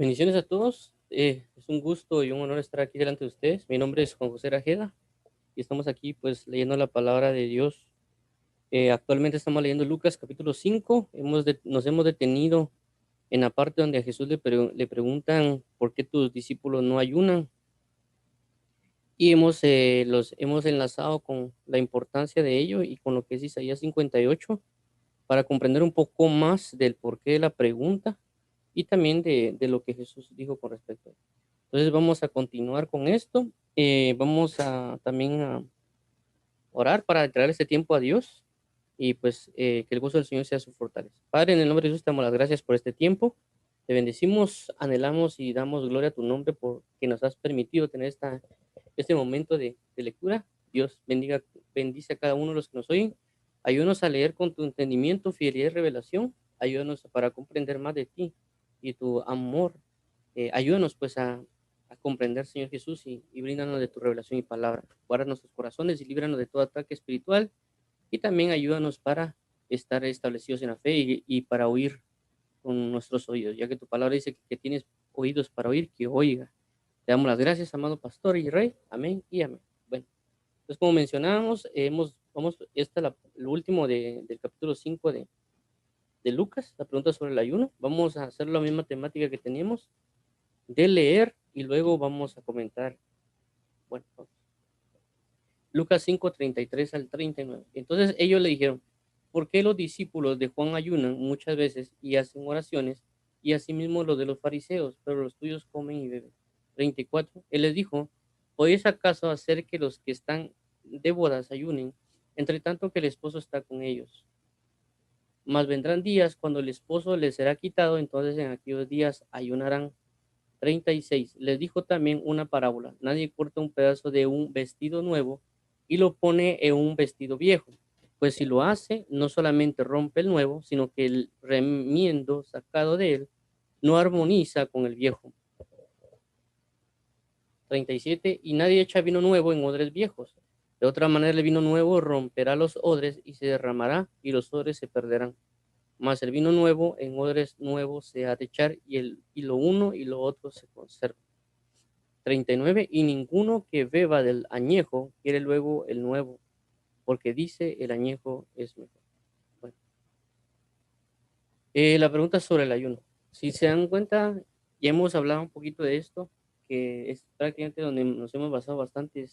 Bendiciones a todos. Es un gusto y un honor estar aquí delante de ustedes. Mi nombre es Juan José Rajeda y estamos aquí pues leyendo la palabra de Dios. Actualmente estamos leyendo Lucas capítulo 5. Nos hemos detenido en la parte donde a Jesús le preguntan por qué tus discípulos no ayunan y los hemos enlazado con la importancia de ello y con lo que es Isaías 58 para comprender un poco más del porqué de la pregunta y también de lo que Jesús dijo con respecto a él. Entonces vamos a continuar con esto. Vamos a también a orar para entregar este tiempo a Dios y pues que el gozo del Señor sea su fortaleza. Padre, en el nombre de Jesús te damos las gracias por este tiempo. Te bendecimos, anhelamos y damos gloria a tu nombre porque nos has permitido tener este momento de lectura. Dios bendice a cada uno de los que nos oyen. Ayúdanos a leer con tu entendimiento, fidelidad y revelación. Ayúdanos para comprender más de ti y tu amor. Ayúdanos pues a comprender, Señor Jesús, y bríndanos de tu revelación y palabra. Guarda nuestros corazones y líbranos de todo ataque espiritual y también ayúdanos para estar establecidos en la fe y para oír con nuestros oídos, ya que tu palabra dice que tienes oídos para oír, que oiga. Te damos las gracias, amado pastor y rey. Amén y amén. Bueno, entonces como mencionábamos, lo último del capítulo 5 de Lucas, la pregunta sobre el ayuno. Vamos a hacer la misma temática que teníamos de leer y luego vamos a comentar. Bueno, Lucas 5:33 al 39. Entonces ellos le dijeron, ¿por qué los discípulos de Juan ayunan muchas veces y hacen oraciones y asimismo los de los fariseos, pero los tuyos comen y beben? 34. Él les dijo, ¿podéis acaso hacer que los que están de bodas ayunen, entre tanto que el esposo está con ellos? Mas vendrán días cuando el esposo les será quitado, entonces en aquellos días ayunarán. 36. Les dijo también una parábola. Nadie corta un pedazo de un vestido nuevo y lo pone en un vestido viejo. Pues si lo hace, no solamente rompe el nuevo, sino que el remiendo sacado de él no armoniza con el viejo. 37. Y nadie echa vino nuevo en odres viejos. De otra manera el vino nuevo romperá los odres y se derramará y los odres se perderán. Mas el vino nuevo en odres nuevos se ha de echar y lo uno y lo otro se conserva. 39. Y ninguno que beba del añejo quiere luego el nuevo, porque dice el añejo es mejor. Bueno, la pregunta sobre el ayuno. Si se dan cuenta, ya hemos hablado un poquito de esto, que es prácticamente donde nos hemos basado bastante,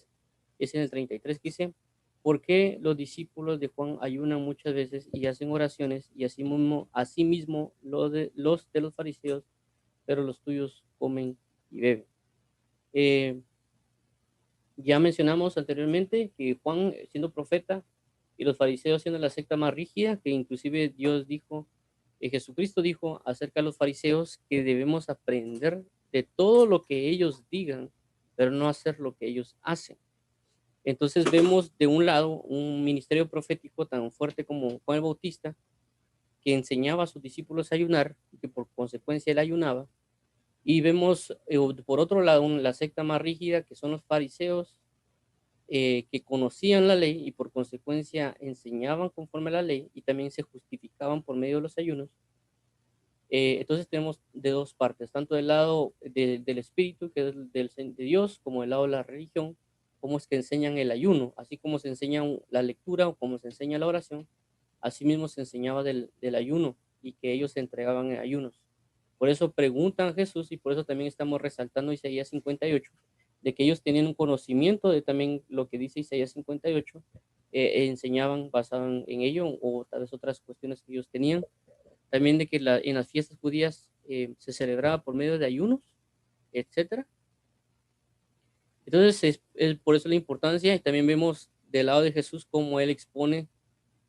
es en el 33 que dice, ¿por qué los discípulos de Juan ayunan muchas veces y hacen oraciones y asimismo los de los fariseos, pero los tuyos comen y beben? Eh, Ya mencionamos anteriormente que Juan, siendo profeta, y los fariseos siendo la secta más rígida, que inclusive Dios dijo, Jesucristo dijo acerca de los fariseos que debemos aprender de todo lo que ellos digan, pero no hacer lo que ellos hacen. Entonces vemos de un lado un ministerio profético tan fuerte como Juan el Bautista, que enseñaba a sus discípulos a ayunar, y que por consecuencia él ayunaba, y vemos por otro lado la secta más rígida, que son los fariseos, que conocían la ley y por consecuencia enseñaban conforme a la ley y también se justificaban por medio de los ayunos. Entonces tenemos de dos partes, tanto del lado del espíritu, que es de Dios, como del lado de la religión, cómo es que enseñan el ayuno, así como se enseña la lectura o como se enseña la oración, así mismo se enseñaba del ayuno y que ellos se entregaban en ayunos. Por eso preguntan a Jesús y por eso también estamos resaltando Isaías 58, de que ellos tenían un conocimiento de también lo que dice Isaías 58, enseñaban basado en ello o tal vez otras cuestiones que ellos tenían. También de que en las fiestas judías se celebraba por medio de ayunos, etcétera. Entonces es por eso la importancia y también vemos del lado de Jesús como él expone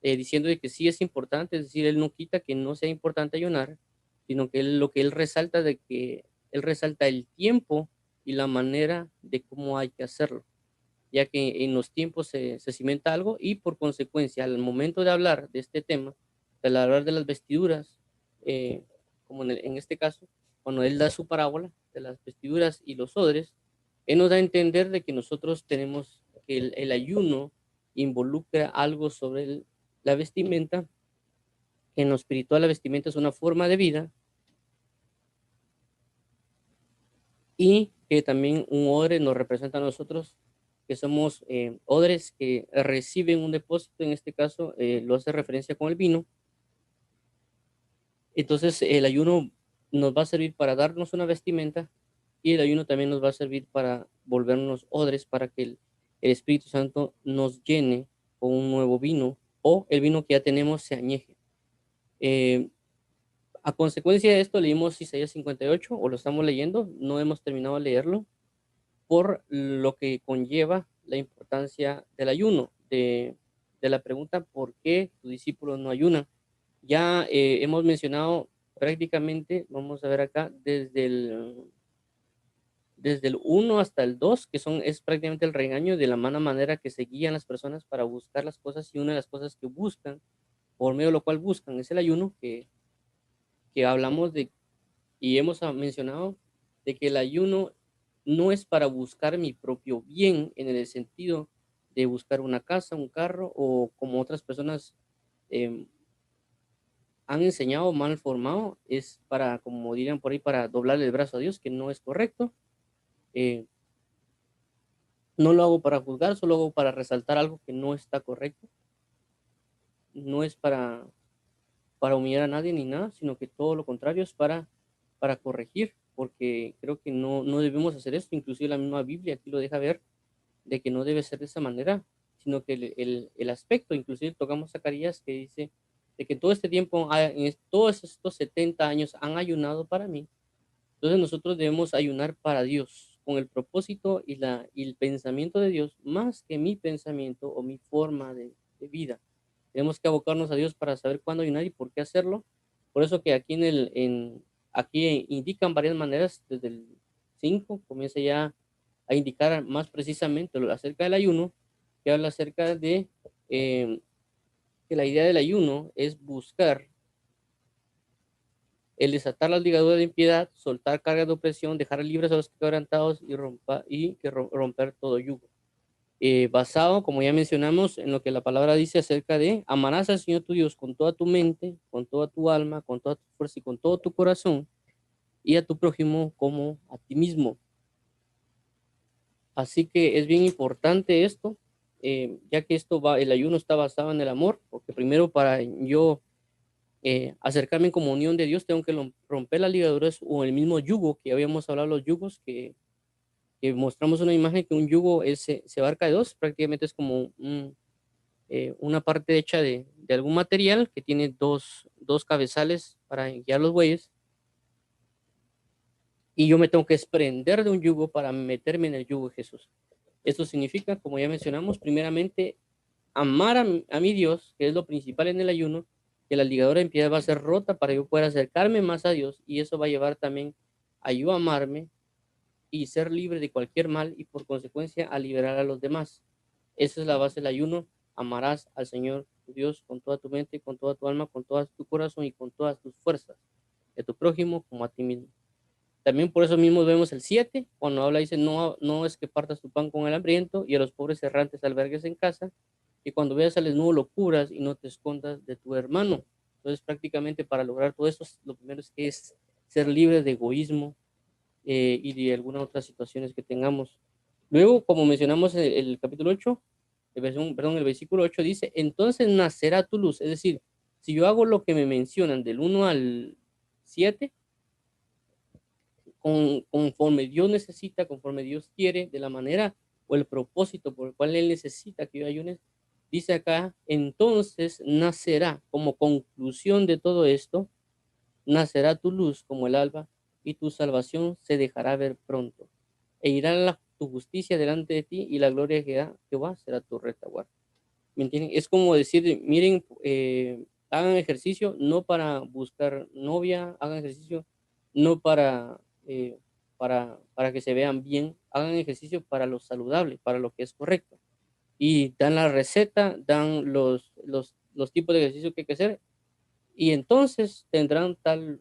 diciendo de que sí es importante, es decir, él no quita que no sea importante ayunar, sino que lo que él resalta de que él resalta el tiempo y la manera de cómo hay que hacerlo, ya que en los tiempos se cimenta algo y por consecuencia al momento de hablar de este tema, al hablar de las vestiduras, eh, como en este caso, cuando él da su parábola de las vestiduras y los odres, él nos da a entender de que nosotros tenemos que el ayuno involucra algo sobre la vestimenta, que en lo espiritual la vestimenta es una forma de vida y que también un odre nos representa a nosotros, que somos odres que reciben un depósito, en este caso lo hace referencia con el vino. Entonces el ayuno nos va a servir para darnos una vestimenta y el ayuno también nos va a servir para volvernos odres, para que el Espíritu Santo nos llene con un nuevo vino o el vino que ya tenemos se añeje. Eh, a consecuencia de esto leímos Isaías 58 o lo estamos leyendo, no hemos terminado de leerlo por lo que conlleva la importancia del ayuno, de la pregunta ¿por qué tus discípulos no ayunan? Ya hemos mencionado prácticamente, vamos a ver acá, desde el 1 hasta el 2 que es prácticamente el regaño de la mala manera que se guían las personas para buscar las cosas, y una de las cosas que buscan, por medio de lo cual buscan, es el ayuno, que hablamos de y hemos mencionado de que el ayuno no es para buscar mi propio bien en el sentido de buscar una casa, un carro o como otras personas em, han enseñado mal formado, es para, como dirían por ahí, para doblarle el brazo a Dios, que no es correcto. Eh, no lo hago para juzgar, solo hago para resaltar algo que no está correcto. No es para humillar a nadie ni nada, sino que todo lo contrario es para corregir, porque creo que no debemos hacer esto. Inclusive la misma Biblia aquí lo deja ver, de que no debe ser de esa manera, sino que el aspecto, inclusive tocamos Zacarías, que dice de que todo este tiempo, todos estos 70 años han ayunado para mí. Entonces nosotros debemos ayunar para Dios, con el propósito y el pensamiento de Dios, más que mi pensamiento o mi forma de vida. Tenemos que abocarnos a Dios para saber cuándo ayunar y por qué hacerlo. Por eso que aquí aquí indican varias maneras, desde el 5 comienza ya a indicar más precisamente acerca del ayuno, que habla acerca de que la idea del ayuno es buscar el desatar las ligaduras de impiedad, soltar cargas de opresión, dejar libres a los quebrantados y romper todo yugo. Basado, como ya mencionamos, en lo que la palabra dice acerca de amarás al Señor tu Dios con toda tu mente, con toda tu alma, con toda tu fuerza y con todo tu corazón, y a tu prójimo como a ti mismo. Así que es bien importante esto, ya que el ayuno está basado en el amor, porque primero para yo acercarme en comunión de Dios, tengo que romper las ligaduras o el mismo yugo, que habíamos hablado, los yugos, que mostramos una imagen que un yugo se abarca de dos, prácticamente es como una parte hecha de algún material que tiene dos cabezales para guiar los bueyes, y yo me tengo que desprender de un yugo para meterme en el yugo de Jesús. Esto significa, como ya mencionamos, primeramente amar a mi Dios, que es lo principal en el ayuno, que la ligadura en piedad va a ser rota para yo poder acercarme más a Dios, y eso va a llevar también a yo amarme y ser libre de cualquier mal y por consecuencia a liberar a los demás. Esa es la base del ayuno. Amarás al Señor tu Dios con toda tu mente, con toda tu alma, con todo tu corazón y con todas tus fuerzas, de tu prójimo como a ti mismo. También por eso mismo vemos el 7 cuando habla, dice, no es que partas tu pan con el hambriento y a los pobres errantes albergues en casa, y cuando veas al desnudo lo cubras y no te escondas de tu hermano. Entonces prácticamente para lograr todo esto, lo primero es que es ser libre de egoísmo y de algunas otras situaciones que tengamos. Luego, como mencionamos en el capítulo 8, el versículo 8 dice, entonces nacerá tu luz. Es decir, si yo hago lo que me mencionan del 1 al 7, conforme Dios necesita, conforme Dios quiere, de la manera o el propósito por el cual Él necesita que yo ayune, dice acá, entonces nacerá, como conclusión de todo esto, nacerá tu luz como el alba y tu salvación se dejará ver pronto. E irá tu justicia delante de ti y la gloria de Jehová será tu retaguardia. ¿Me entienden? Es como decir, miren, hagan ejercicio no para buscar novia, hagan ejercicio no para que se vean bien, hagan ejercicio para lo saludable, para lo que es correcto. Y dan la receta, dan los tipos de ejercicio que hay que hacer, y entonces tendrán tal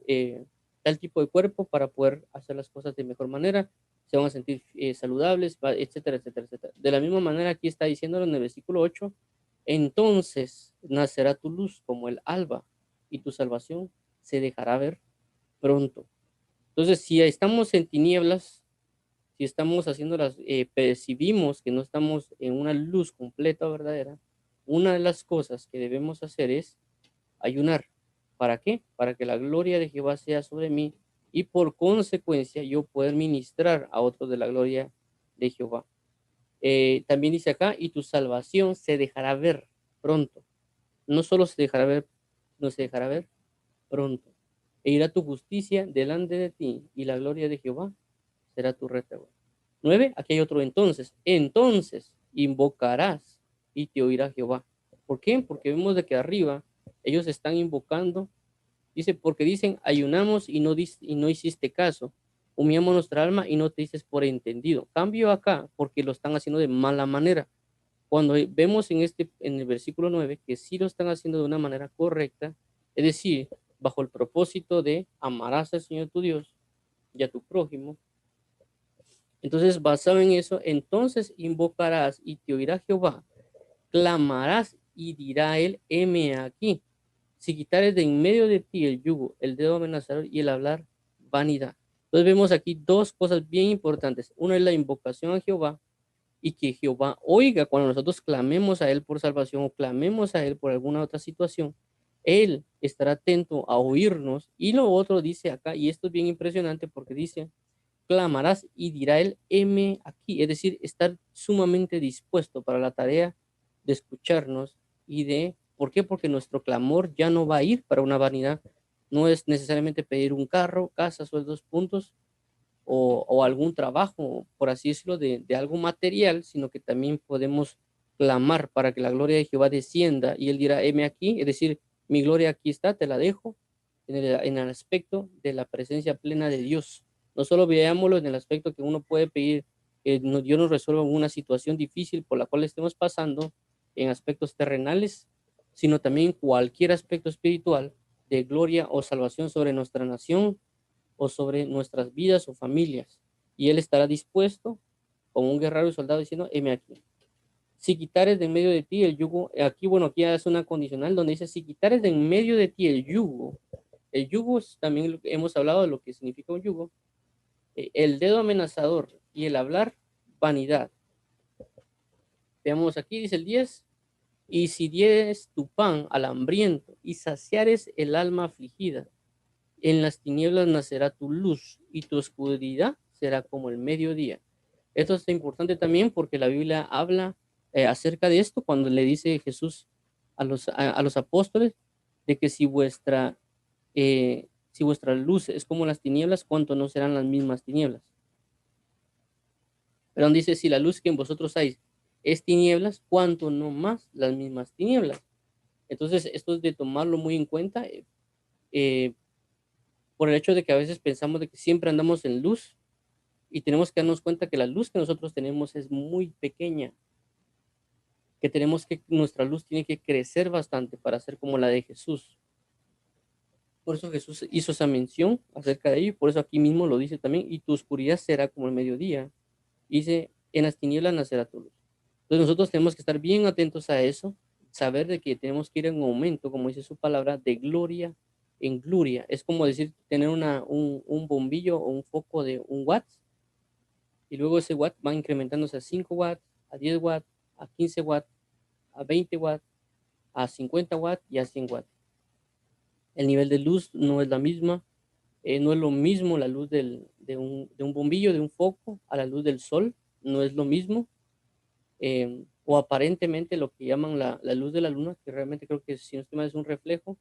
tipo de cuerpo para poder hacer las cosas de mejor manera, se van a sentir saludables, etcétera, etcétera, etcétera. De la misma manera aquí está diciéndolo en el versículo 8, entonces nacerá tu luz como el alba y tu salvación se dejará ver pronto. Entonces, si estamos en tinieblas, Si estamos haciendo percibimos que no estamos en una luz completa o verdadera, una de las cosas que debemos hacer es ayunar. ¿Para qué? Para que la gloria de Jehová sea sobre mí y por consecuencia yo poder ministrar a otros de la gloria de Jehová. También dice acá, y tu salvación se dejará ver pronto. No solo se dejará ver, no se dejará ver pronto. E irá tu justicia delante de ti y la gloria de Jehová será tu retaguardia. 9, aquí hay otro entonces. Entonces invocarás y te oirá Jehová. ¿Por qué? Porque vemos de que arriba ellos están invocando. Dice, porque dicen, ayunamos y no hiciste caso. Humillamos nuestra alma y no te dices por entendido. Cambio acá, porque lo están haciendo de mala manera. Cuando vemos en el versículo 9 que sí lo están haciendo de una manera correcta, es decir, bajo el propósito de amarás al Señor tu Dios y a tu prójimo. Entonces, basado en eso, entonces invocarás y te oirá Jehová, clamarás y dirá él, heme aquí. Si quitares de en medio de ti el yugo, el dedo amenazador y el hablar vanidad. Entonces vemos aquí dos cosas bien importantes. Una es la invocación a Jehová y que Jehová oiga cuando nosotros clamemos a Él por salvación o clamemos a Él por alguna otra situación. Él estará atento a oírnos. Y lo otro dice acá, y esto es bien impresionante porque dice, clamarás y dirá Él, heme aquí. Es decir, estar sumamente dispuesto para la tarea de escucharnos y de, ¿por qué? Porque nuestro clamor ya no va a ir para una vanidad. No es necesariamente pedir un carro, casa, sueldos, puntos, o algún trabajo, por así decirlo, de algo material, sino que también podemos clamar para que la gloria de Jehová descienda y él dirá, heme aquí, es decir, mi gloria aquí está, te la dejo, en el aspecto de la presencia plena de Dios. No solo veámoslo en el aspecto que uno puede pedir que Dios nos resuelva una situación difícil por la cual estemos pasando en aspectos terrenales, sino también cualquier aspecto espiritual de gloria o salvación sobre nuestra nación, o sobre nuestras vidas o familias. Y Él estará dispuesto, como un guerrero y soldado, diciendo, heme aquí. Si quitares de en medio de ti el yugo, aquí, bueno, aquí es una condicional donde dice, si quitares de en medio de ti el yugo es, también hemos hablado de lo que significa un yugo, el dedo amenazador y el hablar vanidad. Veamos aquí, dice el 10, y si dieres tu pan al hambriento y saciares el alma afligida, en las tinieblas nacerá tu luz y tu oscuridad será como el mediodía. Esto es importante también porque la Biblia habla acerca de esto cuando le dice Jesús a los apóstoles de que si vuestra luz es como las tinieblas, ¿cuánto no serán las mismas tinieblas? Pero dice, si la luz que en vosotros hay es tinieblas, ¿cuánto no más las mismas tinieblas? Entonces, esto es de tomarlo muy en cuenta. Eh, por el hecho de que a veces pensamos de que siempre andamos en luz y tenemos que darnos cuenta que la luz que nosotros tenemos es muy pequeña, que nuestra luz tiene que crecer bastante para ser como la de Jesús. Por eso Jesús hizo esa mención acerca de ello y por eso aquí mismo lo dice también, y tu oscuridad será como el mediodía. Dice, en las tinieblas nacerá tu luz. Entonces nosotros tenemos que estar bien atentos a eso, saber de que tenemos que ir en aumento, como dice su palabra, de gloria en gloria. Es como decir, tener un bombillo o un foco de 1 watts y luego ese watt va incrementándose a 5 watts, a 10 watts, a 15 watts, a 20 watts, a 50 watts y a 100 watts. El nivel de luz no es la misma, no es lo mismo la luz de un bombillo, de un foco, a la luz del sol, no es lo mismo. O aparentemente lo que llaman la luz de la luna, que realmente creo que si no estoy mal es un reflejo.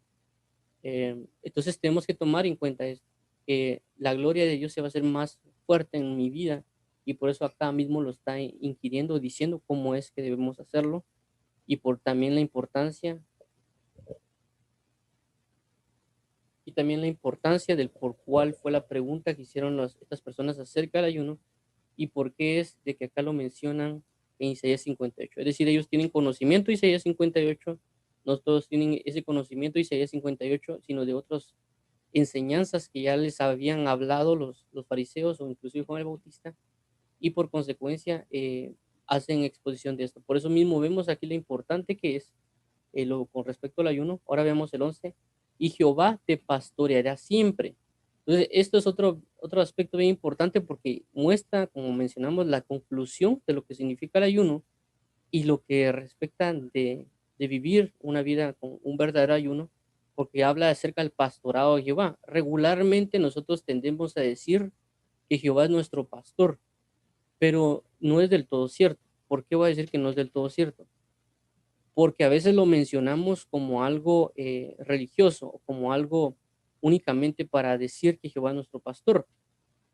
Entonces tenemos que tomar en cuenta esto, que la gloria de Dios se va a hacer más fuerte en mi vida y por eso acá mismo lo está inquiriendo, diciendo cómo es que debemos hacerlo y por también la importancia la importancia del por cuál fue la pregunta que hicieron estas personas acerca del ayuno y por qué es de que acá lo mencionan en Isaías 58. Es decir, ellos tienen conocimiento de Isaías 58, no todos tienen ese conocimiento de Isaías 58, sino de otras enseñanzas que ya les habían hablado los fariseos o inclusive Juan el Bautista, y por consecuencia hacen exposición de esto. Por eso mismo vemos aquí lo importante que es con respecto al ayuno. Ahora vemos el 11, y Jehová te pastoreará siempre. Entonces, esto es otro aspecto bien importante porque muestra, como mencionamos, la conclusión de lo que significa el ayuno y lo que respecta de vivir una vida con un verdadero ayuno, porque habla acerca del pastorado de Jehová. Regularmente nosotros tendemos a decir que Jehová es nuestro pastor, pero no es del todo cierto. ¿Por qué voy a decir que no es del todo cierto? Porque a veces lo mencionamos como algo religioso, o como algo únicamente para decir que Jehová es nuestro pastor,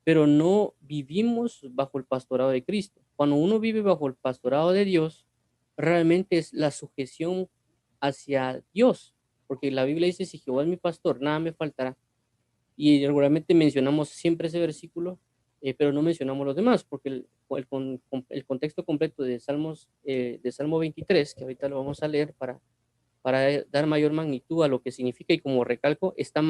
pero no vivimos bajo el pastorado de Cristo. Cuando uno vive bajo el pastorado de Dios, realmente es la sujeción hacia Dios, porque la Biblia dice, si Jehová es mi pastor, nada me faltará. Y regularmente mencionamos siempre ese versículo, pero no mencionamos los demás, porque el contexto completo de Salmo 23, que ahorita lo vamos a leer para dar mayor magnitud a lo que significa y como recalco, está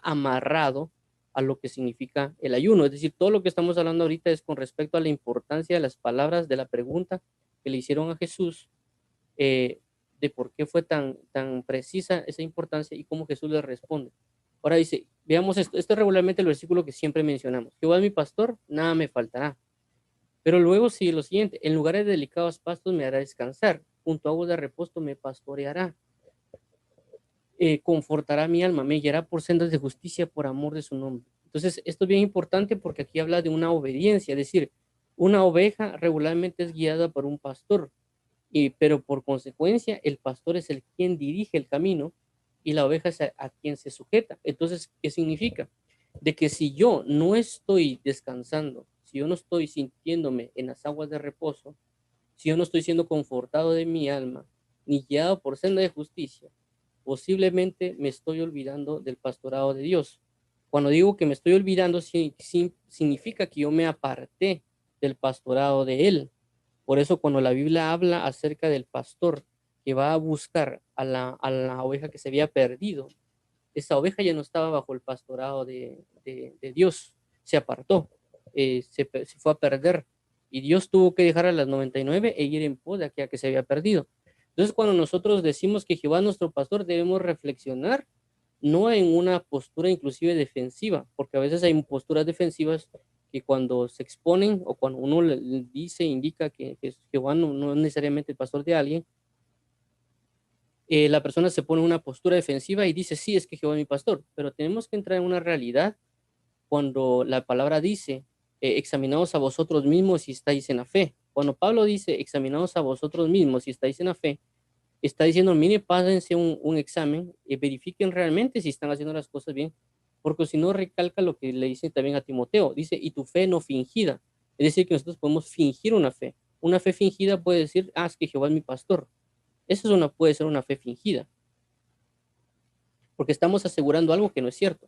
amarrado a lo que significa el ayuno. Es decir, todo lo que estamos hablando ahorita es con respecto a la importancia de las palabras de la pregunta que le hicieron a Jesús, eh, de por qué fue tan precisa esa importancia y cómo Jesús le responde. Ahora dice, veamos esto es regularmente el versículo que siempre mencionamos. Jehová es mi pastor, nada me faltará. Pero luego sigue lo siguiente, en lugares de delicados pastos me hará descansar, junto a aguas de reposo me pastoreará, confortará mi alma, me guiará por sendas de justicia por amor de su nombre. Entonces, esto es bien importante porque aquí habla de una obediencia, es decir, una oveja regularmente es guiada por un pastor, pero por consecuencia el pastor es el quien dirige el camino y la oveja es a quien se sujeta. Entonces, ¿qué significa? De que si yo no estoy descansando, si yo no estoy sintiéndome en las aguas de reposo, si yo no estoy siendo confortado de mi alma, ni guiado por senda de justicia, posiblemente me estoy olvidando del pastorado de Dios. Cuando digo que me estoy olvidando, significa que yo me aparté del pastorado de Él. Por eso cuando la Biblia habla acerca del pastor que va a buscar a la oveja que se había perdido, esa oveja ya no estaba bajo el pastorado de Dios, se apartó, se fue a perder y Dios tuvo que dejar a las 99 e ir en pos de aquella que se había perdido. Entonces, cuando nosotros decimos que Jehová es nuestro pastor, debemos reflexionar no en una postura inclusive defensiva, porque a veces hay posturas defensivas que cuando se exponen o cuando uno le dice, indica que Jehová no es necesariamente el pastor de alguien, la persona se pone en una postura defensiva y dice, sí, es que Jehová es mi pastor, pero tenemos que entrar en una realidad cuando la palabra dice, examinaos a vosotros mismos si estáis en la fe. Cuando Pablo dice, examinaos a vosotros mismos si estáis en la fe, está diciendo, mire, pásense un examen y verifiquen realmente si están haciendo las cosas bien, porque si no recalca lo que le dice también a Timoteo, dice, y tu fe no fingida. Es decir, que nosotros podemos fingir una fe. Una fe fingida puede decir, ah, es que Jehová es mi pastor. Puede ser una fe fingida, porque estamos asegurando algo que no es cierto.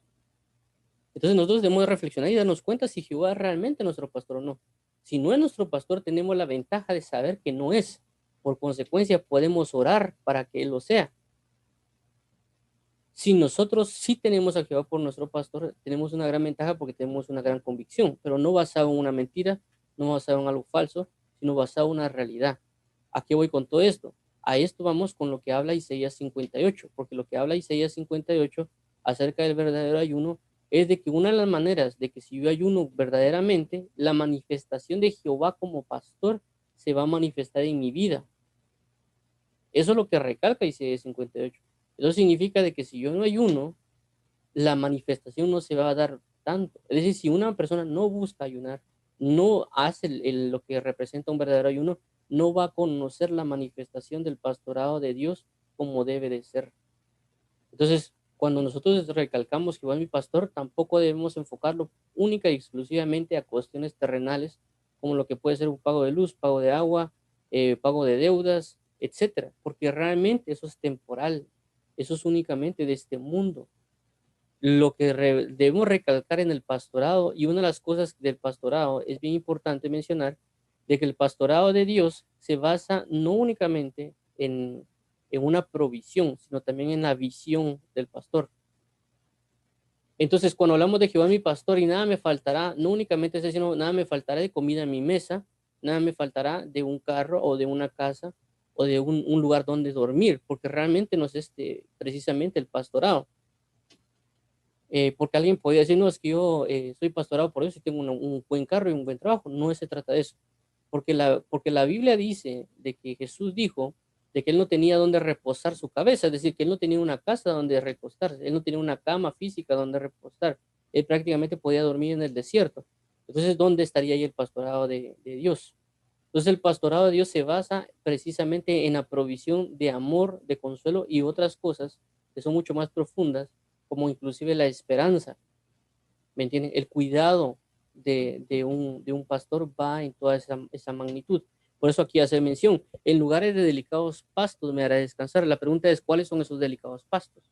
Entonces nosotros debemos reflexionar y darnos cuenta si Jehová es realmente nuestro pastor o no. Si no es nuestro pastor, tenemos la ventaja de saber que no es. Por consecuencia, podemos orar para que Él lo sea. Si nosotros sí tenemos a Jehová por nuestro pastor, tenemos una gran ventaja porque tenemos una gran convicción, pero no basado en una mentira, no basado en algo falso, sino basado en una realidad. ¿A qué voy con todo esto? A esto vamos con lo que habla Isaías 58, porque lo que habla Isaías 58 acerca del verdadero ayuno es de que una de las maneras de que si yo ayuno verdaderamente, la manifestación de Jehová como pastor se va a manifestar en mi vida. Eso es lo que recalca Isaías 58. Eso significa de que si yo no ayuno, la manifestación no se va a dar tanto. Es decir, si una persona no busca ayunar, no hace lo que representa un verdadero ayuno, no va a conocer la manifestación del pastorado de Dios como debe de ser. Entonces, cuando nosotros recalcamos que Jehová es mi pastor, tampoco debemos enfocarlo única y exclusivamente a cuestiones terrenales, como lo que puede ser un pago de luz, pago de agua, pago de deudas, etcétera, porque realmente eso es temporal, eso es únicamente de este mundo. Lo que debemos recalcar en el pastorado, y una de las cosas del pastorado es bien importante mencionar, de que el pastorado de Dios se basa no únicamente en una provisión, sino también en la visión del pastor. Entonces, cuando hablamos de Jehová mi pastor y nada me faltará, no únicamente es diciendo nada me faltará de comida en mi mesa, nada me faltará de un carro o de una casa o de un lugar donde dormir, porque realmente no es precisamente el pastorado. Porque alguien podría decir, no, es que yo soy pastorado por Dios y tengo un buen carro y un buen trabajo. No se trata de eso. Porque la Biblia dice de que Jesús dijo de que él no tenía donde reposar su cabeza, es decir, que él no tenía una casa donde recostarse, él no tenía una cama física donde reposar, él prácticamente podía dormir en el desierto. Entonces, ¿dónde estaría ahí el pastorado de Dios? Entonces, el pastorado de Dios se basa precisamente en la provisión de amor, de consuelo y otras cosas que son mucho más profundas, como inclusive la esperanza. ¿Me entienden? El cuidado de un pastor va en toda esa magnitud. Por eso aquí hace mención, en lugares de delicados pastos me hará descansar. La pregunta es, ¿cuáles son esos delicados pastos?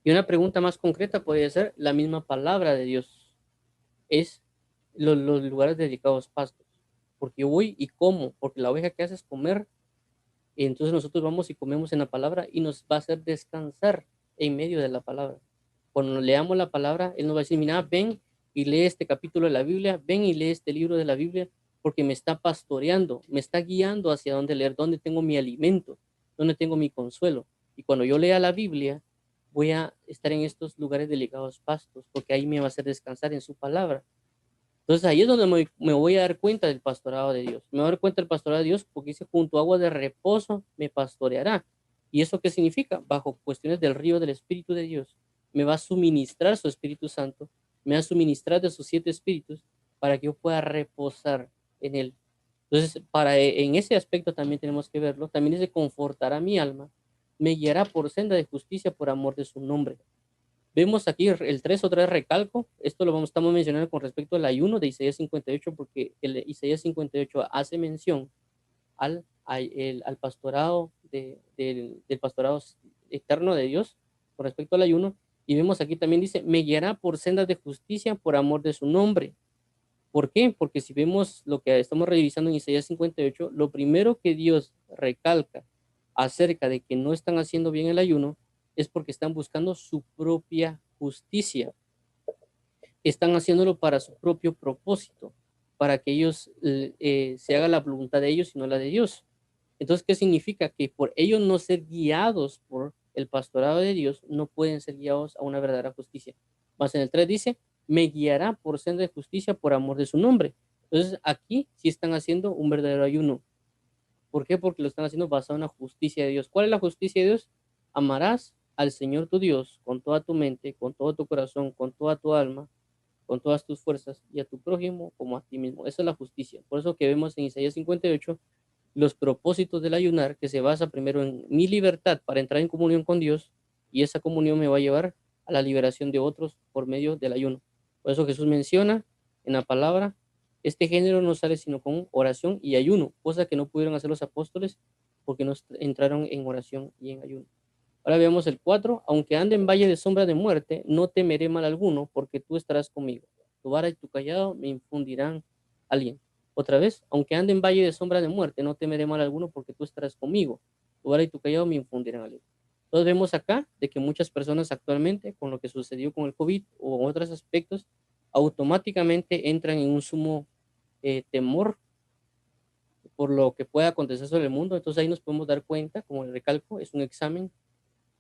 Y una pregunta más concreta podría ser, la misma palabra de Dios es los lugares de delicados pastos. Porque yo voy y como, porque la oveja que hace es comer, y entonces nosotros vamos y comemos en la palabra y nos va a hacer descansar en medio de la palabra. Cuando leamos la palabra, Él nos va a decir, mira, ven y lee este capítulo de la Biblia, ven y lee este libro de la Biblia, porque me está pastoreando, me está guiando hacia dónde leer, dónde tengo mi alimento, dónde tengo mi consuelo. Y cuando yo lea la Biblia, voy a estar en estos lugares delicados pastos, porque ahí me va a hacer descansar en su palabra. Entonces ahí es donde me voy a dar cuenta del pastorado de Dios. Me voy a dar cuenta del pastorado de Dios porque dice, junto a agua de reposo me pastoreará. ¿Y eso qué significa? Bajo cuestiones del río del Espíritu de Dios, me va a suministrar su Espíritu Santo, me va a suministrar de sus 7 espíritus para que yo pueda reposar en él. Entonces, en ese aspecto también tenemos que verlo. También dice, confortará mi alma, me guiará por senda de justicia por amor de su nombre. Vemos aquí el 3 otra vez recalco, esto estamos mencionando con respecto al ayuno de Isaías 58, porque el Isaías 58 hace mención al pastorado del pastorado eterno de Dios con respecto al ayuno, y vemos aquí también dice, me guiará por sendas de justicia por amor de su nombre. ¿Por qué? Porque si vemos lo que estamos revisando en Isaías 58, lo primero que Dios recalca acerca de que no están haciendo bien el ayuno es porque están buscando su propia justicia. Están haciéndolo para su propio propósito, para que ellos se haga la voluntad de ellos y no la de Dios. Entonces, ¿qué significa? Que por ellos no ser guiados por el pastorado de Dios, no pueden ser guiados a una verdadera justicia. Más en el 3 dice, me guiará por senda de justicia por amor de su nombre. Entonces, aquí sí están haciendo un verdadero ayuno. ¿Por qué? Porque lo están haciendo basado en la justicia de Dios. ¿Cuál es la justicia de Dios? Amarás al Señor tu Dios con toda tu mente, con todo tu corazón, con toda tu alma, con todas tus fuerzas y a tu prójimo como a ti mismo. Esa es la justicia. Por eso que vemos en Isaías 58 los propósitos del ayunar, que se basa primero en mi libertad para entrar en comunión con Dios, y esa comunión me va a llevar a la liberación de otros por medio del ayuno. Por eso Jesús menciona en la palabra, este género no sale sino con oración y ayuno, cosa que no pudieron hacer los apóstoles porque no entraron en oración y en ayuno. Ahora veamos el 4. Aunque ande en valle de sombra de muerte, no temeré mal alguno, porque tú estarás conmigo. Tu vara y tu callado me infundirán aliento. Otra vez, aunque ande en valle de sombra de muerte, no temeré mal alguno, porque tú estarás conmigo. Tu vara y tu callado me infundirán aliento. Entonces vemos acá de que muchas personas actualmente, con lo que sucedió con el COVID o en otros aspectos, automáticamente entran en un sumo temor por lo que pueda acontecer sobre el mundo. Entonces ahí nos podemos dar cuenta, como el recalco, es un examen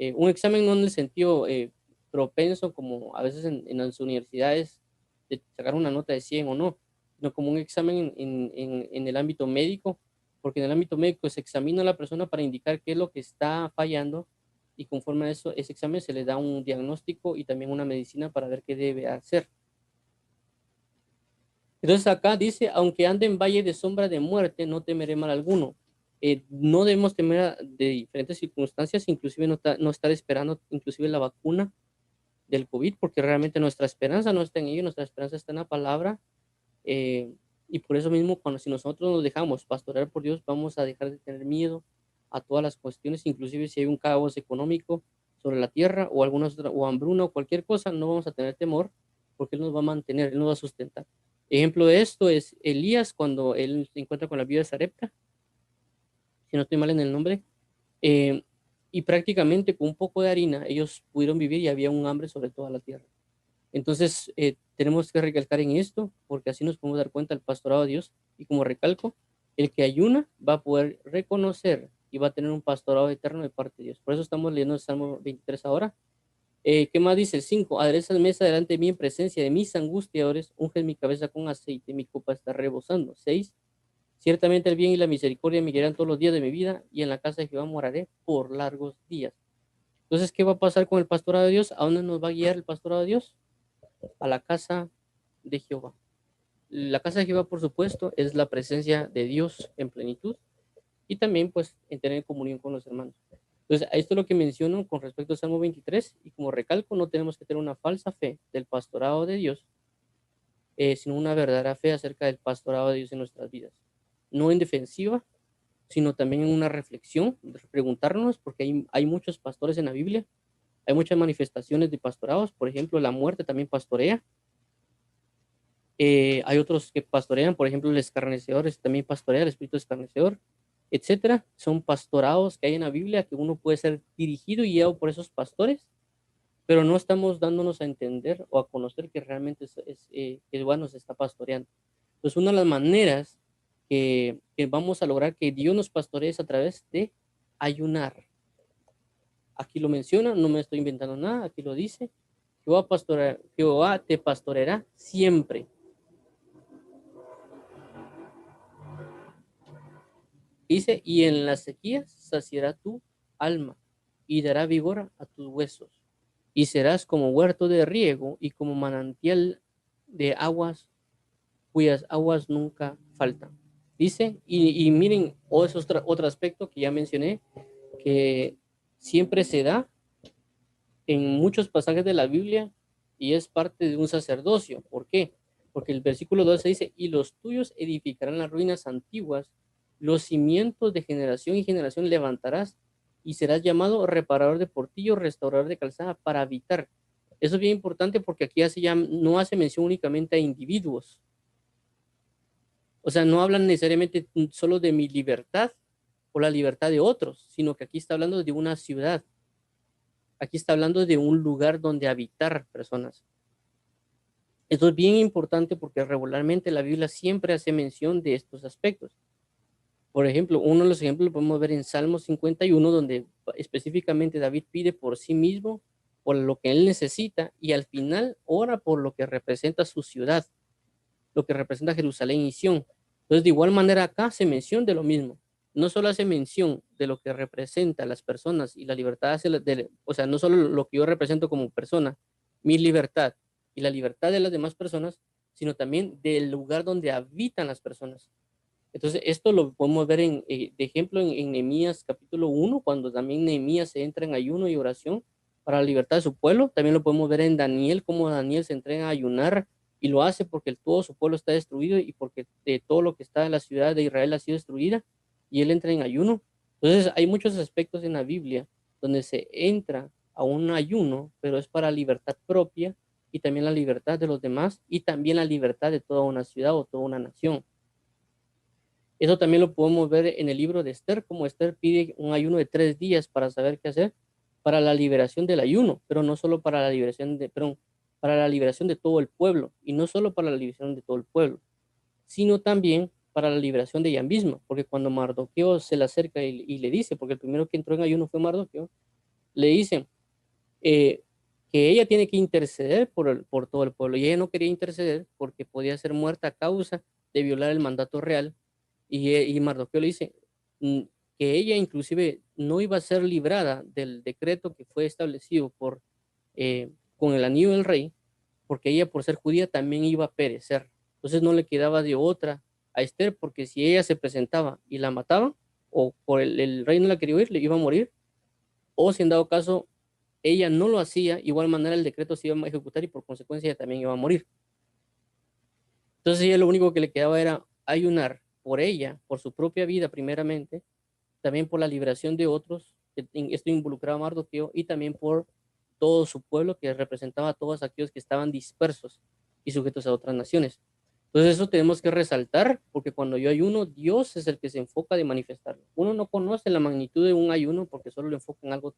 no en el sentido propenso como a veces en las universidades de sacar una nota de 100 o no, sino como un examen en el ámbito médico, porque en el ámbito médico se examina a la persona para indicar qué es lo que está fallando y conforme a eso, ese examen se le da un diagnóstico y también una medicina para ver qué debe hacer. Entonces acá dice, aunque ande en valle de sombra de muerte, no temeré mal alguno. No debemos temer de diferentes circunstancias, inclusive no estar esperando inclusive la vacuna del COVID, porque realmente nuestra esperanza no está en ello, nuestra esperanza está en la palabra. eh, y por eso mismo, si nosotros nos dejamos pastorear por Dios, vamos a dejar de tener miedo a todas las cuestiones, inclusive si hay un caos económico sobre la tierra o alguna otra, o hambruna o cualquier cosa, no vamos a tener temor, porque Él nos va a mantener, Él nos va a sustentar. Ejemplo de esto es Elías cuando él se encuentra con la viuda de Sarepta, si no estoy mal en el nombre, eh, y prácticamente con un poco de harina ellos pudieron vivir y había un hambre sobre toda la tierra. Entonces, tenemos que recalcar en esto, porque así nos podemos dar cuenta del pastorado de Dios. Y como recalco, el que ayuna va a poder reconocer y va a tener un pastorado eterno de parte de Dios. Por eso estamos leyendo el Salmo 23 ahora. ¿Qué más dice el 5? Aderezas mesa delante de mí en presencia de mis angustiadores, unges mi cabeza con aceite, mi copa está rebosando. 6. Ciertamente el bien y la misericordia me guiarán todos los días de mi vida, y en la casa de Jehová moraré por largos días. Entonces, ¿qué va a pasar con el pastorado de Dios? ¿A dónde nos va a guiar el pastorado de Dios? A la casa de Jehová. La casa de Jehová, por supuesto, es la presencia de Dios en plenitud y también, pues, en tener comunión con los hermanos. Entonces, esto es lo que menciono con respecto al Salmo 23, y como recalco, no tenemos que tener una falsa fe del pastorado de Dios, sino una verdadera fe acerca del pastorado de Dios en nuestras vidas. No en defensiva, sino también en una reflexión, preguntarnos, porque hay muchos pastores en la Biblia, hay muchas manifestaciones de pastorados, por ejemplo, la muerte también pastorea. Hay otros que pastorean, por ejemplo, el escarnecedor también pastorea, el espíritu escarnecedor, etcétera. Son pastorados que hay en la Biblia que uno puede ser dirigido y guiado por esos pastores, pero no estamos dándonos a entender o a conocer que realmente que Dios nos está pastoreando. Entonces, una de las maneras que vamos a lograr que Dios nos pastoree es a través de ayunar. Aquí lo menciona, no me estoy inventando nada, aquí lo dice. Jehová te pastoreará siempre. Dice, y en las sequías saciará tu alma y dará vigor a tus huesos. Y serás como huerto de riego y como manantial de aguas cuyas aguas nunca faltan. Dice, y miren, es otro aspecto que ya mencioné, que siempre se da en muchos pasajes de la Biblia y es parte de un sacerdocio. ¿Por qué? Porque el versículo 12 dice, y los tuyos edificarán las ruinas antiguas, los cimientos de generación y generación levantarás y serás llamado reparador de portillos, restaurador de calzada para habitar. Eso es bien importante porque aquí no hace mención únicamente a individuos. O sea, no hablan necesariamente solo de mi libertad o la libertad de otros, sino que aquí está hablando de una ciudad. Aquí está hablando de un lugar donde habitar personas. Esto es bien importante porque regularmente la Biblia siempre hace mención de estos aspectos. Por ejemplo, uno de los ejemplos lo podemos ver en Salmo 51, donde específicamente David pide por sí mismo, por lo que él necesita, y al final ora por lo que representa su ciudad, lo que representa Jerusalén y Sión. Entonces, de igual manera acá se menciona de lo mismo. No solo hace mención de lo que representa las personas y la libertad, o sea, no solo lo que yo represento como persona, mi libertad y la libertad de las demás personas, sino también del lugar donde habitan las personas. Entonces, esto lo podemos ver de ejemplo en Nehemías capítulo 1, cuando también Nehemías se entra en ayuno y oración para la libertad de su pueblo. También lo podemos ver en Daniel, cómo Daniel se entrega a ayunar y lo hace porque todo su pueblo está destruido y porque todo lo que está en la ciudad de Israel ha sido destruida y él entra en ayuno. Entonces, hay muchos aspectos en la Biblia donde se entra a un ayuno, pero es para libertad propia y también la libertad de los demás y también la libertad de toda una ciudad o toda una nación. Eso también lo podemos ver en el libro de Esther, como Esther pide un ayuno de 3 días para saber qué hacer para la liberación del ayuno, pero no solo para la liberación perdón, para la liberación de todo el pueblo, y no solo para la liberación de todo el pueblo, sino también para la liberación de ella misma, porque cuando Mardoqueo se le acerca y le dice, porque el primero que entró en ayuno fue Mardoqueo, le dice eh, que ella tiene que interceder por todo el pueblo, y ella no quería interceder porque podía ser muerta a causa de violar el mandato real, y Mardoqueo le dice mm, que ella inclusive no iba a ser librada del decreto que fue establecido con el anillo del rey, porque ella por ser judía también iba a perecer. Entonces no le quedaba de otra a Esther, porque si ella se presentaba y la mataba, o por el rey no la quería oír, le iba a morir, o si en dado caso ella no lo hacía, igual manera el decreto se iba a ejecutar y por consecuencia ella también iba a morir. Entonces ella lo único que le quedaba era ayunar por ella, por su propia vida primeramente, también por la liberación de otros, esto involucraba a Mardoqueo, y también por todo su pueblo que representaba a todos aquellos que estaban dispersos y sujetos a otras naciones. Entonces eso tenemos que resaltar, porque cuando yo ayuno, Dios es el que se enfoca de manifestarlo. Uno no conoce la magnitud de un ayuno porque solo lo enfoca en algo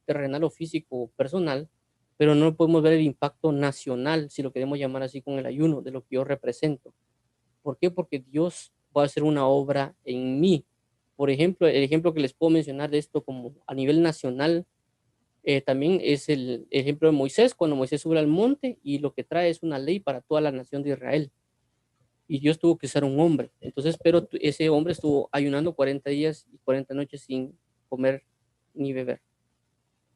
terrenal o físico o personal, pero no podemos ver el impacto nacional, si lo queremos llamar así, con el ayuno, de lo que yo represento. ¿Por qué? Porque Dios va a hacer una obra en mí. Por ejemplo, el ejemplo que les puedo mencionar de esto como a nivel nacional También es el ejemplo de Moisés, cuando Moisés sube al monte y lo que trae es una ley para toda la nación de Israel. Y Dios tuvo que usar un hombre. Entonces, pero ese hombre estuvo ayunando 40 días y 40 noches sin comer ni beber.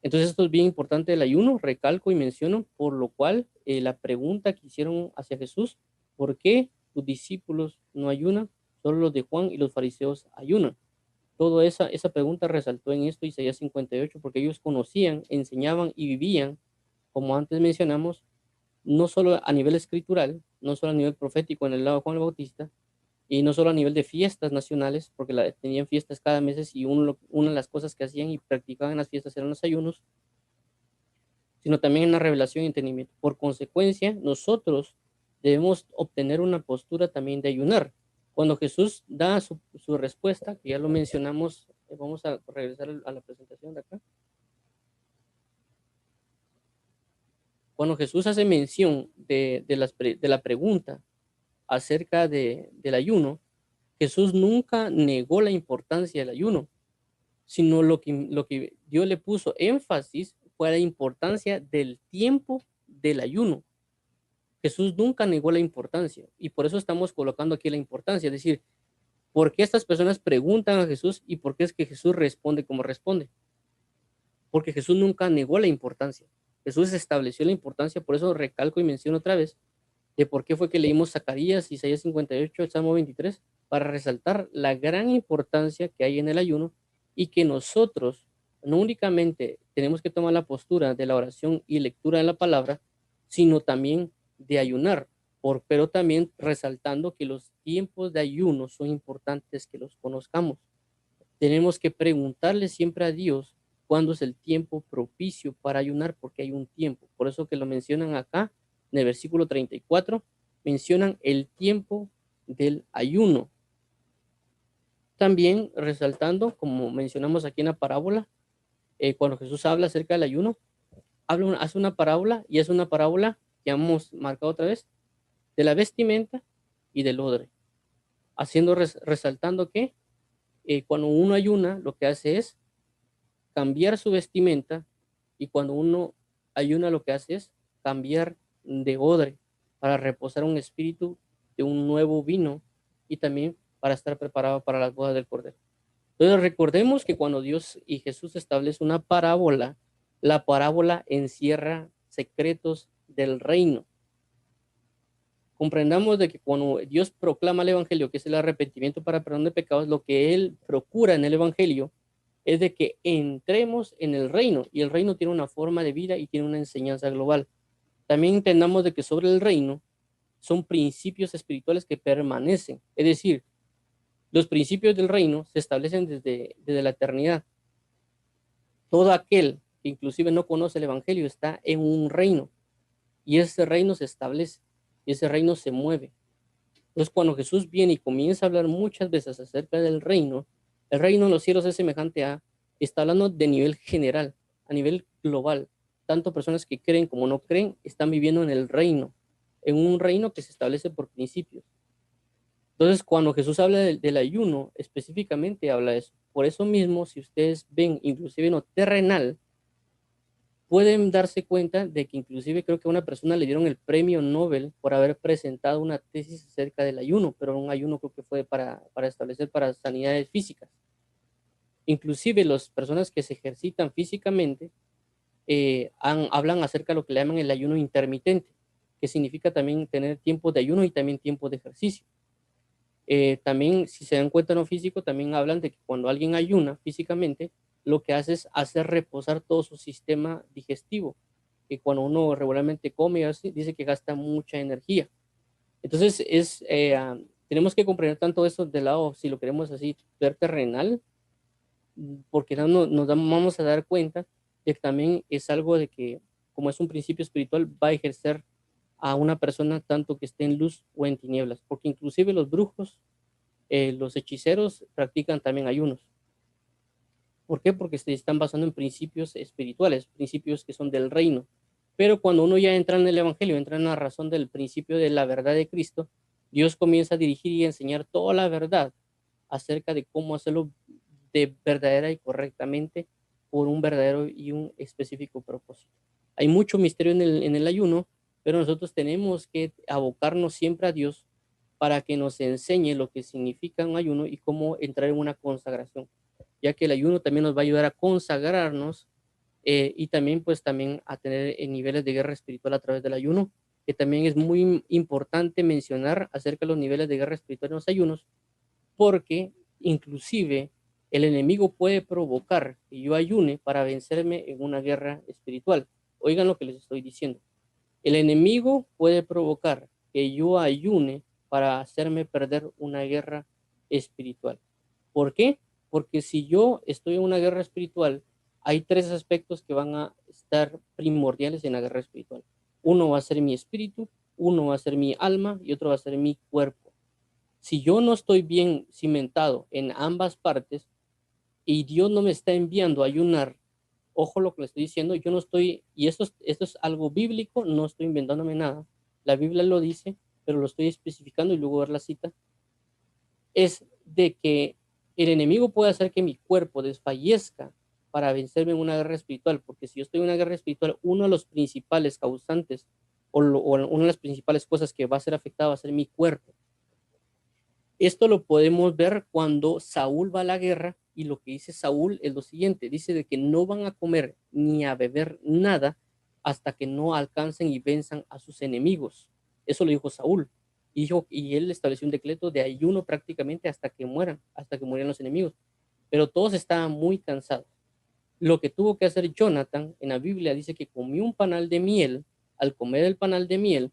Entonces, esto es bien importante del ayuno, recalco y menciono, por lo cual la pregunta que hicieron hacia Jesús, ¿por qué tus discípulos no ayunan? Solo los de Juan y los fariseos ayunan. Toda esa pregunta resaltó en esto Isaías 58, porque ellos conocían, enseñaban y vivían, como antes mencionamos, no solo a nivel escritural, no solo a nivel profético en el lado de Juan el Bautista, y no solo a nivel de fiestas nacionales, porque tenían fiestas cada mes y una de las cosas que hacían y practicaban en las fiestas eran los ayunos, sino también en la revelación y entendimiento. Por consecuencia, nosotros debemos obtener una postura también de ayunar. Cuando Jesús da su respuesta, que ya lo mencionamos, vamos a regresar a la presentación de acá. Cuando Jesús hace mención de la pregunta acerca del ayuno, Jesús nunca negó la importancia del ayuno, sino lo que Dios le puso énfasis fue la importancia del tiempo del ayuno. Jesús nunca negó la importancia y por eso estamos colocando aquí la importancia, es decir, ¿por qué estas personas preguntan a Jesús y por qué es que Jesús responde como responde? Porque Jesús nunca negó la importancia. Jesús estableció la importancia, por eso recalco y menciono otra vez de por qué fue que leímos Zacarías, Isaías 58, el Salmo 23, para resaltar la gran importancia que hay en el ayuno y que nosotros no únicamente tenemos que tomar la postura de la oración y lectura de la palabra, sino también de ayunar, pero también resaltando que los tiempos de ayuno son importantes que los conozcamos. Tenemos que preguntarle siempre a Dios cuándo es el tiempo propicio para ayunar, porque hay un tiempo. Por eso que lo mencionan acá, en el versículo 34, mencionan el tiempo del ayuno. También resaltando, como mencionamos aquí en la parábola, cuando Jesús habla acerca del ayuno, hace una parábola y es una parábola que hemos marcado otra vez, de la vestimenta y del odre, resaltando que cuando uno ayuna, lo que hace es cambiar su vestimenta y cuando uno ayuna lo que hace es cambiar de odre para reposar un espíritu de un nuevo vino y también para estar preparado para las bodas del Cordero. Entonces recordemos que cuando Dios y Jesús establece una parábola, la parábola encierra secretos del reino. Comprendamos de que cuando Dios proclama el Evangelio, que es el arrepentimiento para perdón de pecados, lo que Él procura en el Evangelio es de que entremos en el reino, y el reino tiene una forma de vida y tiene una enseñanza global. También entendamos de que sobre el reino son principios espirituales que permanecen, es decir, los principios del reino se establecen desde la eternidad. Todo aquel que inclusive no conoce el Evangelio está en un reino, y ese reino se establece, y ese reino se mueve. Entonces, cuando Jesús viene y comienza a hablar muchas veces acerca del reino, el reino en los cielos es semejante a, está hablando de nivel general, a nivel global. Tanto personas que creen como no creen están viviendo en el reino, en un reino que se establece por principios. Entonces, cuando Jesús habla del ayuno, específicamente habla de eso. Por eso mismo, si ustedes ven, inclusive en lo terrenal, pueden darse cuenta de que inclusive creo que a una persona le dieron el premio Nobel por haber presentado una tesis acerca del ayuno, pero un ayuno creo que fue para establecer para sanidades físicas. Inclusive las personas que se ejercitan físicamente hablan acerca de lo que le llaman el ayuno intermitente, que significa también tener tiempo de ayuno y también tiempo de ejercicio. También, si se dan cuenta en lo físico, también hablan de que cuando alguien ayuna físicamente, lo que hace es hacer reposar todo su sistema digestivo, que cuando uno regularmente come, así, dice que gasta mucha energía. Entonces, tenemos que comprender tanto eso del lado, si lo queremos así, ver terrenal, porque nos vamos a dar cuenta de que también es algo de que, como es un principio espiritual, va a ejercer a una persona tanto que esté en luz o en tinieblas, porque inclusive los brujos, los hechiceros practican también ayunos. ¿Por qué? Porque se están basando en principios espirituales, principios que son del reino. Pero cuando uno ya entra en el Evangelio, entra en la razón del principio de la verdad de Cristo, Dios comienza a dirigir y a enseñar toda la verdad acerca de cómo hacerlo de verdadera y correctamente por un verdadero y un específico propósito. Hay mucho misterio en el ayuno, pero nosotros tenemos que abocarnos siempre a Dios para que nos enseñe lo que significa un ayuno y cómo entrar en una consagración, ya que el ayuno también nos va a ayudar a consagrarnos, y también pues también a tener niveles de guerra espiritual a través del ayuno, que también es muy importante mencionar acerca de los niveles de guerra espiritual en los ayunos, porque inclusive el enemigo puede provocar que yo ayune para vencerme en una guerra espiritual. Oigan lo que les estoy diciendo. El enemigo puede provocar que yo ayune para hacerme perder una guerra espiritual. ¿Por qué? Porque si yo estoy en una guerra espiritual, hay tres aspectos que van a estar primordiales en la guerra espiritual. Uno va a ser mi espíritu, uno va a ser mi alma y otro va a ser mi cuerpo. Si yo no estoy bien cimentado en ambas partes y Dios no me está enviando a ayunar, ojo lo que le estoy diciendo, yo no estoy, y esto es algo bíblico, no estoy inventándome nada, la Biblia lo dice, pero lo estoy especificando y luego ver la cita, es de que el enemigo puede hacer que mi cuerpo desfallezca para vencerme en una guerra espiritual, porque si yo estoy en una guerra espiritual, uno de los principales causantes o una de las principales cosas que va a ser afectada va a ser mi cuerpo. Esto lo podemos ver cuando Saúl va a la guerra y lo que dice Saúl es lo siguiente, dice de que no van a comer ni a beber nada hasta que no alcancen y venzan a sus enemigos. Eso lo dijo Saúl. Y él estableció un decreto de ayuno prácticamente hasta que mueran, hasta que mueran los enemigos. Pero todos estaban muy cansados. Lo que tuvo que hacer Jonathan en la Biblia dice que comió un panal de miel. Al comer el panal de miel,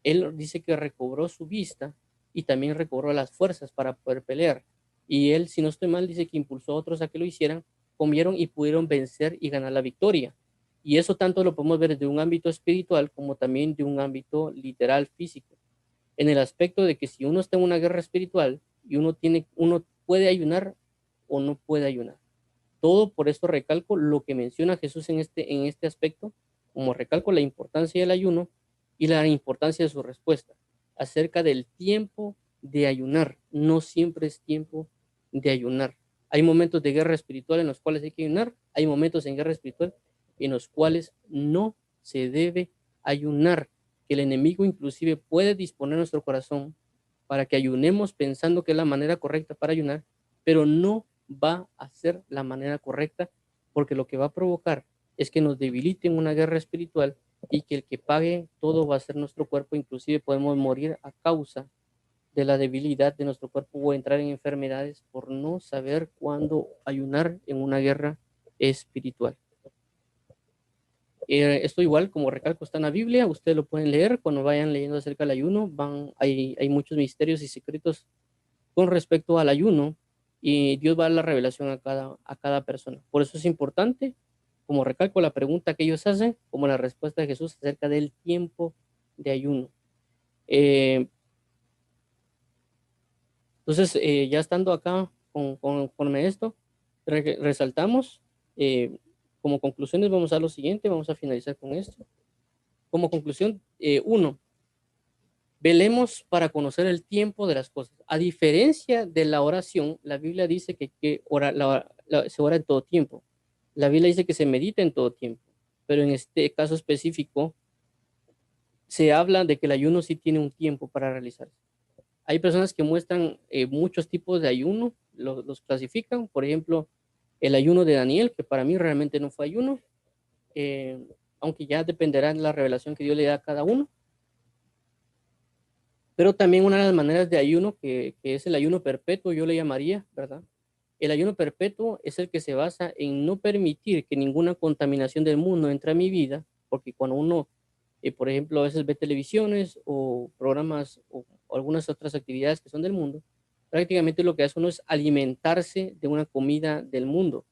él dice que recobró su vista y también recobró las fuerzas para poder pelear. Y él, si no estoy mal, dice que impulsó a otros a que lo hicieran, comieron y pudieron vencer y ganar la victoria. Y eso tanto lo podemos ver desde un ámbito espiritual como también de un ámbito literal físico. En el aspecto de que si uno está en una guerra espiritual y uno puede ayunar o no puede ayunar. Todo por esto recalco lo que menciona Jesús en este aspecto, como recalco la importancia del ayuno y la importancia de su respuesta acerca del tiempo de ayunar. No siempre es tiempo de ayunar. Hay momentos de guerra espiritual en los cuales hay que ayunar, hay momentos en guerra espiritual en los cuales no se debe ayunar, que el enemigo inclusive puede disponer nuestro corazón para que ayunemos pensando que es la manera correcta para ayunar, pero no va a ser la manera correcta, porque lo que va a provocar es que nos debilite en una guerra espiritual y que el que pague todo va a ser nuestro cuerpo, inclusive podemos morir a causa de la debilidad de nuestro cuerpo o entrar en enfermedades por no saber cuándo ayunar en una guerra espiritual. Esto igual, como recalco, está en la Biblia, ustedes lo pueden leer cuando vayan leyendo acerca del ayuno, hay muchos misterios y secretos con respecto al ayuno y Dios va a dar la revelación a cada persona. Por eso es importante, como recalco, la pregunta que ellos hacen, como la respuesta de Jesús acerca del tiempo de ayuno. Eh, entonces, ya estando acá con esto, resaltamos, como conclusiones vamos a lo siguiente, vamos a finalizar con esto. Como conclusión, uno, velemos para conocer el tiempo de las cosas. A diferencia de la oración, la Biblia dice se ora en todo tiempo. La Biblia dice que se medita en todo tiempo. Pero en este caso específico, se habla de que el ayuno sí tiene un tiempo para realizarse. Hay personas que muestran muchos tipos de ayuno, los clasifican. Por ejemplo, el ayuno de Daniel, que para mí realmente no fue ayuno, eh, aunque ya dependerá de la revelación que Dios le da a cada uno. Pero también una de las maneras de ayuno, que es el ayuno perpetuo, yo le llamaría, ¿verdad? El ayuno perpetuo es el que se basa en no permitir que ninguna contaminación del mundo entre a mi vida, porque cuando uno, por ejemplo, a veces ve televisiones o programas o algunas otras actividades que son del mundo, prácticamente lo que hace uno es alimentarse de una comida del mundo.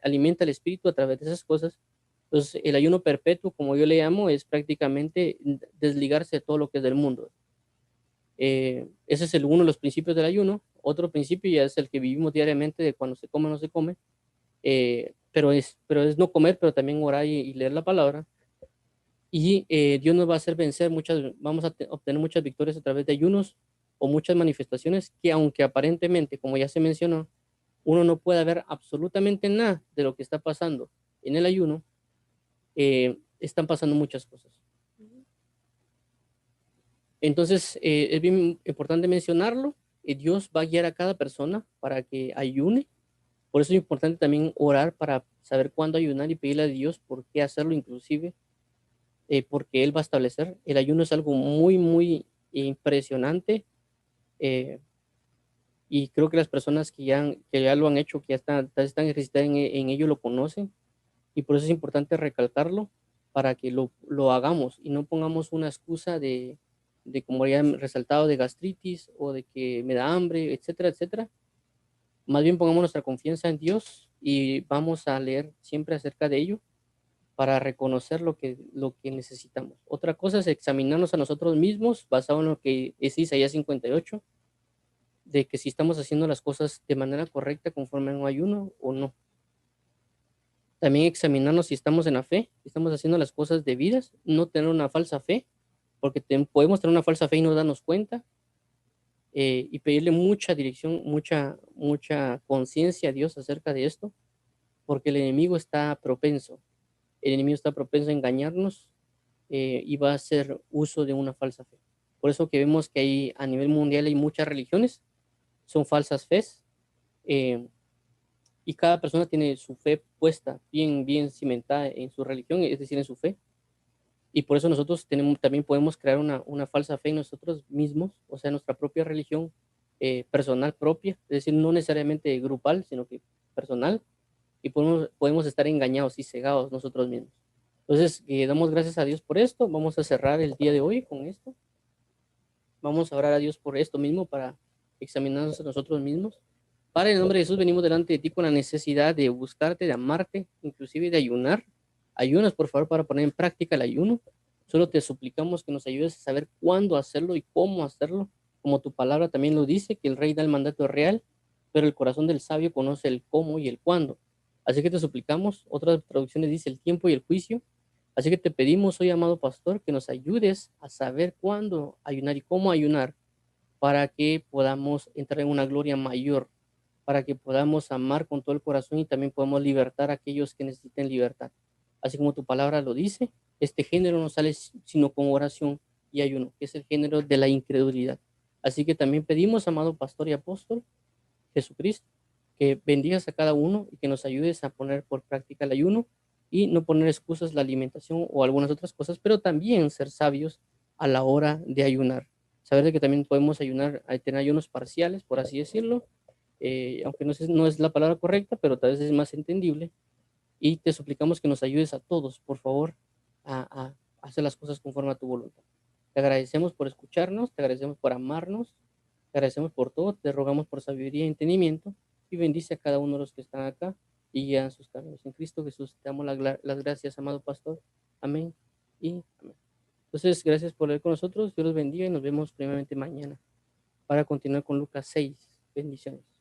Alimenta el espíritu a través de esas cosas. Entonces, el ayuno perpetuo, como yo le llamo, es prácticamente desligarse de todo lo que es del mundo. Ese es uno de los principios del ayuno. Otro principio ya es el que vivimos diariamente de cuando se come o no se come, pero es no comer, pero también orar y leer la palabra. Y Dios nos va a hacer vencer vamos a obtener muchas victorias a través de ayunos o muchas manifestaciones que aunque aparentemente, como ya se mencionó, uno no pueda ver absolutamente nada de lo que está pasando en el ayuno, están pasando muchas cosas. Entonces, es bien importante mencionarlo. Dios va a guiar a cada persona para que ayune. Por eso es importante también orar para saber cuándo ayunar y pedirle a Dios por qué hacerlo, inclusive, porque Él va a establecer. El ayuno es algo muy, muy impresionante. eh, y creo que las personas que ya lo han hecho, que ya están ejercitadas en ello, lo conocen. Y por eso es importante recalcarlo para que lo hagamos y no pongamos una excusa de como ya he resaltado, de gastritis o de que me da hambre, etcétera, etcétera. Más bien pongamos nuestra confianza en Dios y vamos a leer siempre acerca de ello para reconocer lo que necesitamos. Otra cosa es examinarnos a nosotros mismos basado en lo que es Isaías 58, de que si estamos haciendo las cosas de manera correcta conforme a un ayuno o no. También examinarnos si estamos en la fe, si estamos haciendo las cosas debidas, no tener una falsa fe, porque podemos tener una falsa fe y no darnos cuenta, y pedirle mucha dirección, mucha conciencia a Dios acerca de esto, porque el enemigo está propenso a engañarnos, y va a hacer uso de una falsa fe. Por eso que vemos que hay, a nivel mundial hay muchas religiones, son falsas fes, eh, y cada persona tiene su fe puesta bien cimentada en su religión, es decir, en su fe. Y por eso nosotros también podemos crear una falsa fe en nosotros mismos, o sea, nuestra propia religión, personal propia, es decir, no necesariamente grupal, sino que personal, y podemos estar engañados y cegados nosotros mismos. Entonces, damos gracias a Dios por esto. Vamos a cerrar el día de hoy con esto. Vamos a orar a Dios por esto mismo para examinarnos a nosotros mismos. Padre, en el nombre de Jesús, venimos delante de ti con la necesidad de buscarte, de amarte, inclusive de ayunar. Ayúdanos, por favor, para poner en práctica el ayuno. Solo te suplicamos que nos ayudes a saber cuándo hacerlo y cómo hacerlo. Como tu palabra también lo dice, que el rey da el mandato real, pero el corazón del sabio conoce el cómo y el cuándo. Así que te suplicamos, otras traducciones dice el tiempo y el juicio. Así que te pedimos hoy, amado pastor, que nos ayudes a saber cuándo ayunar y cómo ayunar para que podamos entrar en una gloria mayor, para que podamos amar con todo el corazón y también podamos libertar a aquellos que necesiten libertad. Así como tu palabra lo dice, este género no sale sino con oración y ayuno, que es el género de la incredulidad. Así que también pedimos, amado pastor y apóstol Jesucristo, que bendigas a cada uno y que nos ayudes a poner por práctica el ayuno y no poner excusas la alimentación o algunas otras cosas, pero también ser sabios a la hora de ayunar. Saber de que también podemos ayunar, tener ayunos parciales, por así decirlo, aunque no es la palabra correcta, pero tal vez es más entendible. Y te suplicamos que nos ayudes a todos, por favor, a hacer las cosas conforme a tu voluntad. Te agradecemos por escucharnos, te agradecemos por amarnos, te agradecemos por todo, te rogamos por sabiduría y entendimiento y bendice a cada uno de los que están acá y guía sus caminos. En Cristo Jesús te damos las gracias, amado pastor. Amén y amén. Entonces, gracias por leer con nosotros. Dios los bendiga y nos vemos primeramente mañana para continuar con Lucas 6. Bendiciones.